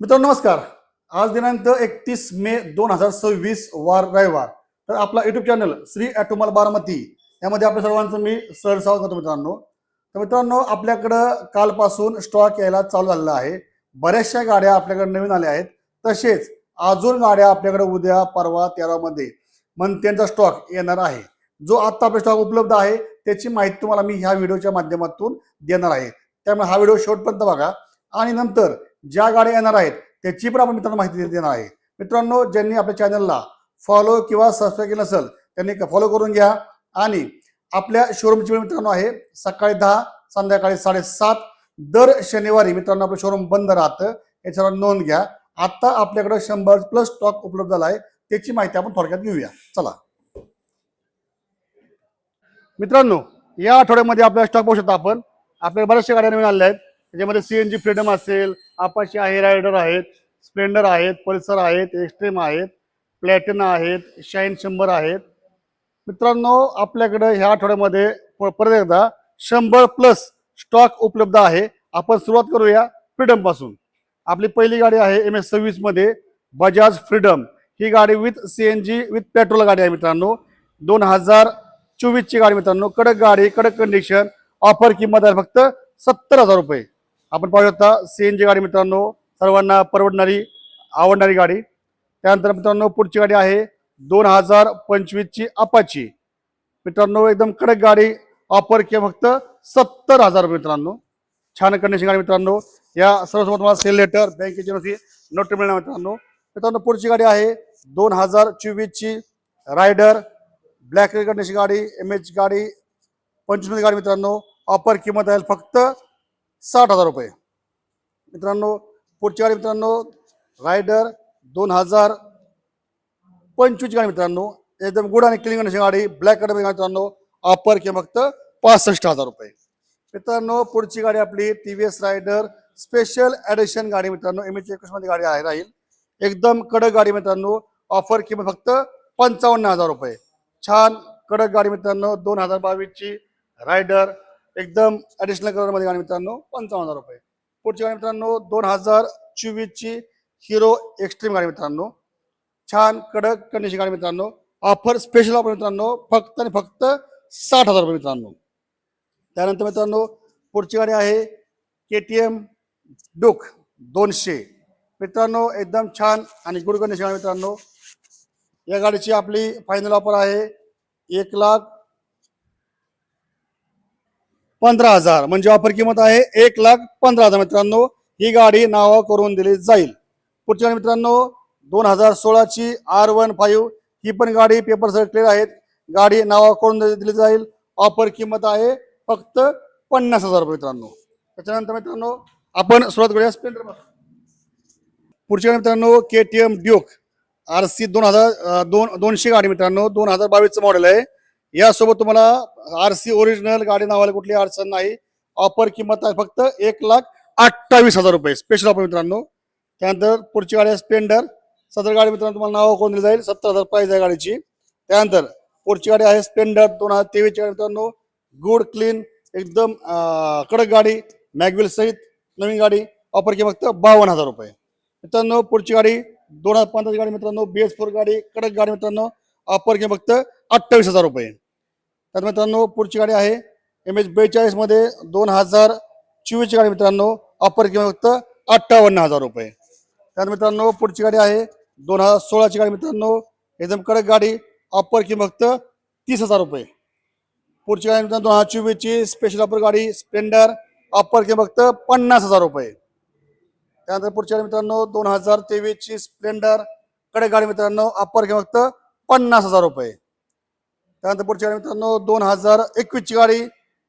मित्रांनो नमस्कार. आज दिनांक 31 मे 2026 वार रविवार. तर आपला युट्यूब चॅनल श्री ॲटोमॉल बारामती यामध्ये आपल्या सर्वांचं मी सहर्ष करतो मित्रांनो. तर मित्रांनो आपल्याकडं कालपासून स्टॉक यायला चालू झालेला आहे. बऱ्याचशा गाड्या आपल्याकडे नवीन आल्या आहेत. तसेच अजून गाड्या आपल्याकडे उद्या परवा 13 मध्ये मंथेनचा स्टॉक येणार आहे. जो आता आपला स्टॉक उपलब्ध आहे त्याची माहिती तुम्हाला मी ह्या व्हिडिओच्या माध्यमातून देणार आहे. त्यामुळे हा व्हिडिओ शेवटपर्यंत बघा आणि नंतर ज्या गाड्या येणार आहेत त्याची पण आपण मित्रांनो माहिती देणार आहे. मित्रांनो ज्यांनी आपल्या चॅनलला फॉलो किंवा सबस्क्राईब केलं नसेल त्यांनी फॉलो करून घ्या. आणि आपल्या शोरूमची वेळ मित्रांनो आहे सकाळी 10 संध्याकाळी 7:30. दर शनिवारी मित्रांनो आपलं शोरूम बंद राहतं, याच्यावर नोंद घ्या. आता आपल्याकडे 100+ स्टॉक उपलब्ध झाला आहे, त्याची माहिती आपण थोडक्यात घेऊया. चला मित्रांनो, या आठवड्यामध्ये आपला स्टॉक पाहू शकता आपण. आपल्याला बऱ्याचशा गाड्या नवीन आल्या आहेत. त्याच्यामध्ये CNG फ्रीडम असेल, अपाचे आहे, रायडर आहेत, स्प्लेंडर आहेत, पल्सर आहेत, एक्स्ट्रीम आहेत, प्लॅटिना आहेत, शाईन 100 आहेत. मित्रांनो आपल्याकडे ह्या आठवड्यामध्ये परत एकदा 100+ स्टॉक उपलब्ध आहे. आपण सुरुवात करूया फ्रीडम पासून. आपली पहिली गाडी आहे MS26 मध्ये बजाज फ्रीडम. ही गाडी विथ CNG विथ पेट्रोल गाडी आहे मित्रांनो. 2024 ची गाडी मित्रांनो. कडक गाडी, कडक कंडिशन, ऑफर किंमत आहे फक्त 70,000 रुपये. आपण पाहू शकता CNG गाडी मित्रांनो, सर्वांना परवडणारी आवडणारी गाडी. त्यानंतर मित्रांनो पुढची गाडी आहे 2025 ची अपाची. मित्रांनो एकदम कडक गाडी, ऑफर किंमत फक्त 70,000 रुपये मित्रांनो. छान कंडिशन गाडी मित्रांनो. या सर्वसोबत तुम्हाला सेल लेटर, बँकेची नोट मिळणार मित्रांनो. मित्रांनो पुढची गाडी आहे 2024 ची रायडर, ब्लॅक कंडिशन गाडी, MH गाडी, 25 गाडी मित्रांनो. ऑफर किंमत आहे फक्त 60,000 रुपये मित्रांनो. पुढची गाडी मित्रांनो रायडर 2025 गाडी मित्रांनो. एकदम गुड आणि क्लीन कंडिशन गाडी, ब्लॅक कलर मित्रांनो. ऑफर किंमत फक्त 65,000 रुपये मित्रांनो. पुढची गाडी आपली TVS रायडर स्पेशल एडिशन गाडी मित्रांनो. MH21 मध्ये गाडी आहे राहील. एकदम कडक गाडी मित्रांनो. ऑफर किंमत फक्त 55,000 रुपये. छान कडक गाडी मित्रांनो. 2022 ची रायडर एकदम ॲडिशनल कलर मध्ये गाडी मित्रांनो. 55,000 रुपये. पुढची गाडी मित्रांनो 2024 ची हिरो एक्स्ट्रीम गाडी मित्रांनो. छान कडक कंडिशन गाडी मित्रांनो. ऑफर स्पेशल ऑफर मित्रांनो फक्त आणि फक्त 60,000 रुपये मित्रांनो. त्यानंतर मित्रांनो पुढची गाडी आहे KTM डुक 200 मित्रांनो. एकदम छान आणि गुड कंडिशन गाडी मित्रांनो. या गाडीची आपली फायनल ऑफर आहे 1,15,000 म्हणजे ऑफर किंमत आहे 1,15,000 मित्रांनो. ही गाडी नावा करून दिली जाईल. पुढची गाडी मित्रांनो 2016 ची R15. ही पण गाडी पेपर सगळे क्लिअर आहेत. गाडी नावा करून दिली जाईल. ऑफर किंमत आहे फक्त 50,000 रुपये मित्रांनो. त्याच्यानंतर मित्रांनो आपण सुरुवात करूया स्प्लेंडर पासून. पुढची गाडी मित्रांनो KTM ड्यूक RC 200 गाडी मित्रांनो. 2022 मॉडेल आहे. यासोबत तुम्हाला RC ओरिजिनल गाडी नावाला कुठली अडचण नाही. ऑफर किंमत आहे फक्त 1,28,000 रुपये स्पेशल ऑफर मित्रांनो. त्यानंतर पुढची गाडी आहे स्प्लेंडर. सदर गाडी मित्रांनो तुम्हाला नाव करून दिली जाईल. 70,000 प्राइस आहे गाडीची. त्यानंतर पुढची गाडी आहे स्प्लेंडर 2023 गाडी मित्रांनो. गुड क्लीन एकदम कडक गाडी, मॅगविल सहित नवीन गाडी. ऑफर किंमत फक्त 52,000 रुपये मित्रांनो. पुढची गाडी 2015 गाडी मित्रांनो. BS4 गाडी, कडक गाडी मित्रांनो. ऑफर किंमत फक्त 28,000 रुपये. तर मित्रांनो पुढची गाडी आहे MH42 मध्ये 2024 ची गाडी मित्रांनो. ऑफर किंमत फक्त 58,000 रुपये. त्यानंतर मित्रांनो पुढची गाडी आहे 2016 ची गाडी मित्रांनो. एकदम कडक गाडी, ऑफर किंमत फक्त 30,000 रुपये. पुढची गाडी मित्रांनो 2024 ची स्पेशल ऑफर गाडी स्प्लेंडर. ऑफर किंमत फक्त 50,000 रुपये. त्यानंतर पुढची गाडी मित्रांनो 2023 ची स्प्लेंडर, कडक गाडी मित्रांनो. ऑफर किंमत फक्त 50,000 रुपये. त्यानंतर पुढची गाडी मित्रांनो 2021 ची गाडी,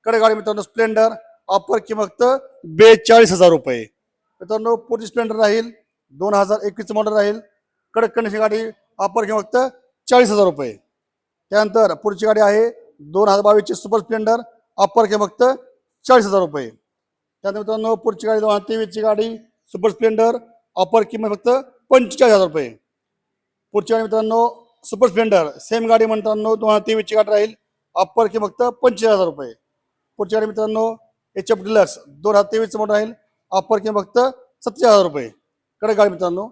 कडक गाडी मित्रांनो स्प्लेंडर. ऑफर किंमत फक्त 42,000 रुपये मित्रांनो. पुढची स्प्लेंडर राहील 2021 मॉडेल राहील, कडक कंडिशन गाडी. ऑफर किंमत फक्त 40,000 रुपये. त्यानंतर पुढची गाडी आहे 2022 ची सुपर स्प्लेंडर. ऑफर किंमत फक्त 40,000 रुपये. त्यानंतर मित्रांनो पुढची गाडी 2023 ची गाडी सुपर स्प्लेंडर. ऑफर किंमत फक्त 45,000 रुपये. पुढची गाडी मित्रांनो सुपर स्प्लेंडर सेम गाडी मित्रांनो 2023 ची गाडी राहील. ऑफर किंमत फक्त 25,000 रुपये. पुढची गाडी मित्रांनो HF डिलक्स 2023 मॉडेल राहील. ऑफर किंमत फक्त 70,000 रुपये. कडक गाडी मित्रांनो.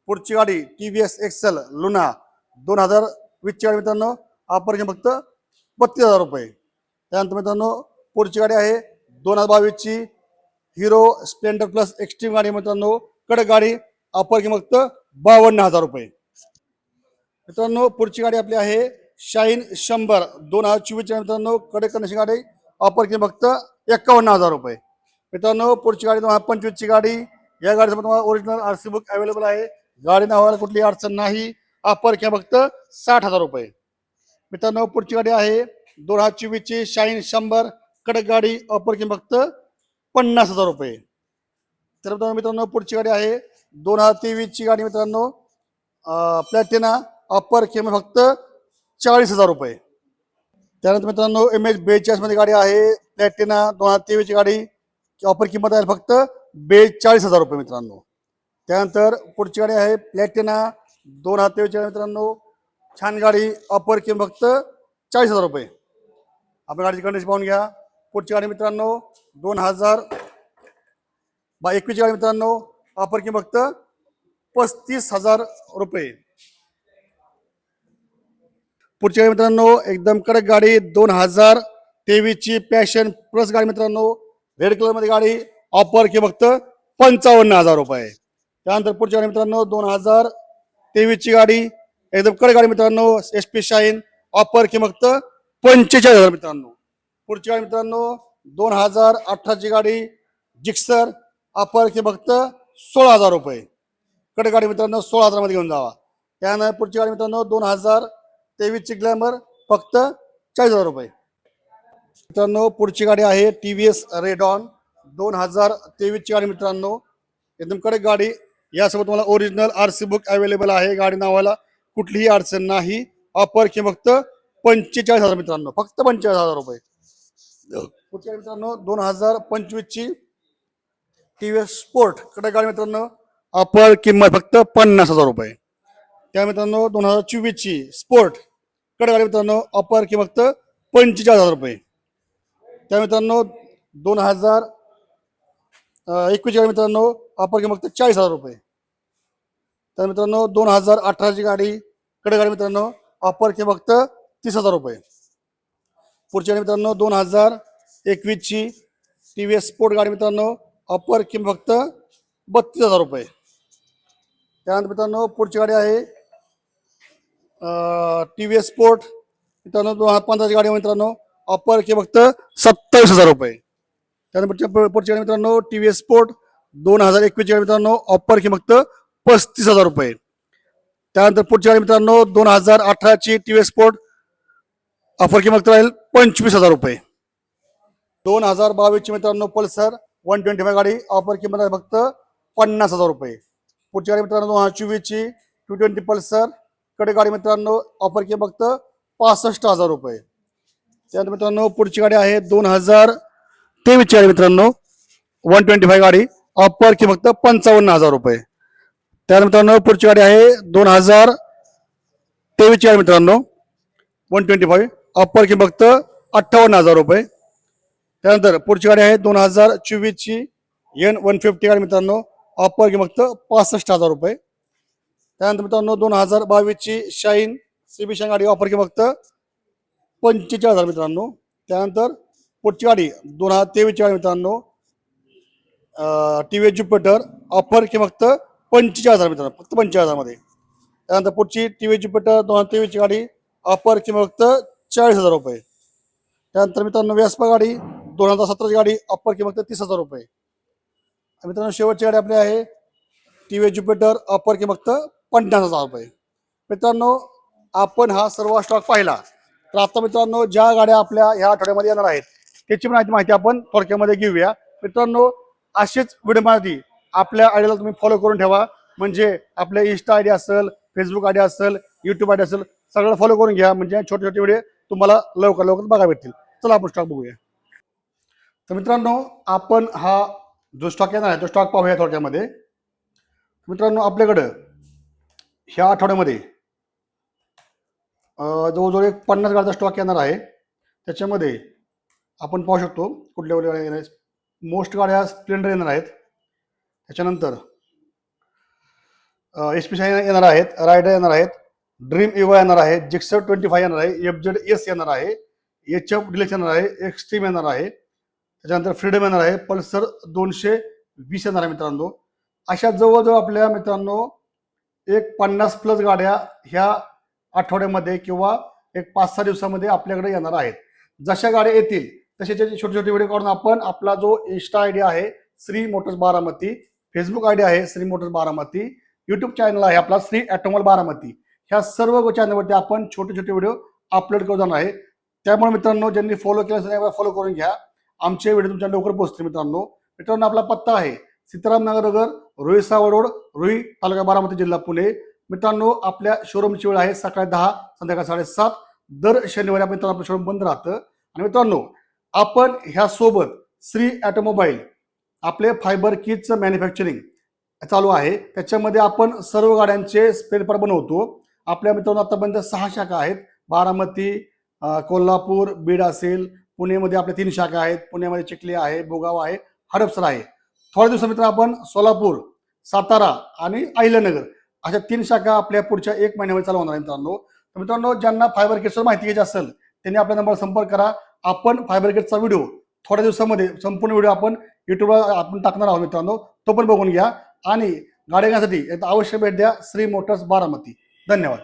पुढची गाडी TVS एक्सेल लुना 2020ची गाडी मित्रांनो. ऑफर किंमत फक्त 32,000 रुपये. त्यानंतर मित्रांनो पुढची गाडी आहे 2022ची हिरो स्प्लेंडर प्लस एक्स्ट्रीम गाडी मित्रांनो. कडक गाडी ऑफर किंमत फक्त 52,000 रुपये. मित्रांनो पुढची गाडी आपली आहे शाईन 100 2024 मित्रांनो. कडक कंडिशन गाडी ऑफर किंमत फक्त 51,000 रुपये. मित्रांनो पुढची गाडी 2025ची गाडी. या गाडीचं तुम्हाला ओरिजिनल RC बुक अवेलेबल आहे. गाडी नावाला कुठली अडचण नाही. ऑफर किंमत फक्त 60,000 रुपये. मित्रांनो पुढची गाडी आहे 2024ची शाईन 100 कडक गाडी ऑफर किंमत फक्त 50,000 रुपये. तर मित्रांनो पुढची गाडी आहे 2023ची गाडी मित्रांनो. प्लॅटिना ऑफर किंमत फक्त 40,000 रुपये. त्यानंतर मित्रांनो MH42 मध्ये गाडी आहे प्लॅटिना 2023ची गाडी. ऑफर किंमत आहे फक्त 42,000 रुपये मित्रांनो. त्यानंतर पुढची गाडी आहे प्लॅटिना 2023 मित्रांनो. छान गाडी ऑफर किंमत फक्त 40,000 रुपये. आपण गाडीची कंडिशन पाहून घ्या. पुढची गाडी मित्रांनो 2021ची गाडी मित्रांनो. ऑफर किंमत फक्त 35,000 रुपये. पुढची गाडी मित्रांनो एकदम कडक गाडी 2023ची पॅशन प्लस गाडी मित्रांनो. रेड कलर मध्ये गाडी ऑफर किंमत फक्त 55,000 रुपये. त्यानंतर पुढची गाडी मित्रांनो 2023ची गाडी एकदम कडक गाडी मित्रांनो. SP शाईन ऑफर किंमत फक्त 45,000 मित्रांनो. पुढची गाडी मित्रांनो 2018ची गाडी जिक्सर ऑफर किंमत फक्त 16,000 रुपये. कडक गाडी मित्रांनो 16,000 मध्ये घेऊन जावा. त्यानंतर पुढची गाडी मित्रांनो 2023ची ग्लॅमर फक्त 40,000 रुपये. मित्रांनो पुढची गाडी आहे TVS रेडॉन 2023ची गाडी मित्रांनो. एकदम कडक गाडी. यासोबत तुम्हाला ओरिजिनल RC बुक अवेलेबल आहे. गाडी नावाला कुठलीही अडचण नाही. ऑफर किंमत फक्त 45,000 मित्रांनो. फक्त 45,000 रुपये. पुढची गाडी मित्रांनो 2025ची TVS स्पोर्ट कडक गाडी मित्रांनो. ऑफर किंमत फक्त 50,000 रुपये. त्या मित्रांनो 2024ची स्पोर्ट कडक गाडी मित्रांनो. ऑफर किंमत फक्त 45,000 रुपये. त्या मित्रांनो 2021ची गाडी मित्रांनो. ऑफर किंमत फक्त 40,000 रुपये. तर मित्रांनो 2018ची गाडी कडक गाडी मित्रांनो. ऑफर किंमत फक्त 30,000 रुपये. पुढची गाडी मित्रांनो 2021ची TVS स्पोर्ट गाडी मित्रांनो. ऑफर किंमत फक्त 32,000 रुपये. त्यानंतर मित्रांनो पुढची गाडी आहे TVS स्पोर्ट मित्रांनो 2015ची गाडी मित्रांनो. ऑफर किंमत फक्त 27,000 रुपये. त्यानंतर पुढची गाडी मित्रांनो TVS स्पोर्ट 2021ची गाडी मित्रांनो. ऑफर किंमत फक्त 35,000 रुपये. त्यानंतर पुढची गाडी मित्रांनो 2018ची TVS स्पोर्ट ऑफर किंमत राहील 25,000 रुपये. 2022ची मित्रांनो पल्सर 125 गाडी ऑफर किंमत आहे फक्त 50,000 रुपये. पुढची गाडी मित्रांनो 2024ची 220 पल्सर कडे गाडी मित्रांनो. ऑफर किंमत फक्त 65,000 रुपये. त्यानंतर मित्रांनो पुढची गाडी आहे 2023ची गाडी मित्रांनो. 125 गाडी ऑफर किंमत फक्त 55,000 रुपये. त्यानंतर मित्रांनो पुढची गाडी आहे 2023ची गाडी मित्रांनो. 125 ऑफर किंमत फक्त 58,000 रुपये. त्यानंतर पुढची गाडी आहे 2024ची N150 गाडी मित्रांनो. ऑफर किंमत फक्त 65,000 रुपये. त्यानंतर मित्रांनो 2022ची शाईन CB शाईन गाडी ऑफर किंमत फक्त 45,000 मित्रांनो. त्यानंतर पुढची गाडी 2023ची गाडी मित्रांनो. TVS ज्युपिटर ऑफर किंमत फक्त 45,000 मित्रांनो. फक्त 45,000 मध्ये. त्यानंतर पुढची TVS ज्युपिटर 2023ची गाडी ऑफर किंमत फक्त 40,000 रुपये. त्यानंतर मित्रांनो वेस्पा गाडी 2017ची गाडी ऑफर किंमत 30,000 रुपये. मित्रांनो शेवटची गाडी आपली आहे TVS ज्युपिटर ऑफर किंमत फक्त 50,000 रुपये. मित्रांनो आपण हा सर्व स्टॉक पाहिला. तर आता मित्रांनो ज्या गाड्या आपल्या ह्या आठवड्यामध्ये येणार आहेत त्याची पण माहिती आपण थोडक्यामध्ये घेऊया. मित्रांनो अशीच व्हिडिओ माहिती आपल्या आयडीला तुम्ही फॉलो करून ठेवा. म्हणजे आपल्या इंस्टा ID असेल, फेसबुक ID असेल, YouTube ID असेल, सगळं फॉलो करून घ्या. म्हणजे छोटे छोटे व्हिडिओ तुम्हाला लवकर लवकर बघायला भेटतील. चला आपण स्टॉक बघूया. तर मित्रांनो आपण हा जो स्टॉक येणार आहे तो स्टॉक पाहूया थोडक्यामध्ये. मित्रांनो आपल्याकडं ह्या आठवड्यामध्ये जवळजवळ 50 गाड्यांचा स्टॉक येणार आहे. त्याच्यामध्ये आपण पाहू शकतो कुठल्या कुठल्या गाड्या. मोस्ट गाड्या स्प्लेंडर येणार आहेत. त्याच्यानंतर HP शाईन येणार आहेत, रायडर येणार आहेत, ड्रीम इवा येणार आहे, जिक्सर 25 येणार आहे, FZS येणार आहे, HF डिलक्स येणार आहे, एक्स्ट्रीम येणार आहे, त्याच्यानंतर फ्रीडम येणार आहे, पल्सर 220 येणार आहे मित्रांनो. अशा जवळजवळ आपल्या मित्रांनो एक 50+ गाड्या ह्या आठवड्यामध्ये किंवा एक 5-6 दिवसामध्ये आपल्याकडे येणार आहेत. जशा गाड्या येतील तसे छोटे छोटे व्हिडिओ काढून आपण आपला जो इंस्टा आयडी आहे Shri Motors Baramati, Facebook ID आहे Shri Motors Baramati, YouTube channel आहे आपला श्री ऑटोमोबाईल बारामती, ह्या सर्व चॅनलवरती आपण छोटे छोटे व्हिडिओ अपलोड करू जाणार आहे. त्यामुळे मित्रांनो ज्यांनी फॉलो केलं असेल फॉलो करून घ्या. आमचे व्हिडिओ तुमच्या लवकर पोहोचतील. मित्रांनो आपला पत्ता आहे सीताराम नगर, रोही सावड रोड, रोही, तालुका बारामती, जिल्हा पुणे. मित्रांनो आपल्या शोरूमची वेळ आहे सकाळी 10 संध्याकाळी 7:30. दर शनिवारी आपण आपलं शोरूम बंद राहतं. आणि मित्रांनो आपण ह्या सोबत श्री ऑटोमोबाईल आपले फायबर किटचं मॅन्युफॅक्चरिंग चालू आहे. त्याच्यामध्ये आपण सर्व गाड्यांचे स्पेअर पार्ट बनवतो. आपल्या मित्रांनो आतापर्यंत 6 शाखा आहेत. बारामती, कोल्हापूर, बीड असेल, पुणेमध्ये आपल्या 3 शाखा आहेत. पुण्यामध्ये चिखली आहे, भोगाव आहे, हडपसर आहे. थोड्या दिवसा मित्र आपण सोलापूर, सातारा आणि अहिल्यानगर अशा 3 शाखा आपल्या पुढच्या 1 महिन्यामध्ये चालू होणार आहे मित्रांनो. तर मित्रांनो ज्यांना फायबर किटचं माहिती घ्यायची असेल त्यांनी आपल्या नंबरवर संपर्क करा. आपण फायबर किटचा व्हिडिओ थोड्या दिवसामध्ये संपूर्ण व्हिडिओ आपण युट्यूबवर आपण टाकणार आहोत मित्रांनो. तो पण बघून घ्या आणि गाड्या घेण्यासाठी अवश्य भेट द्या श्री मोटर्स बारामती. धन्यवाद.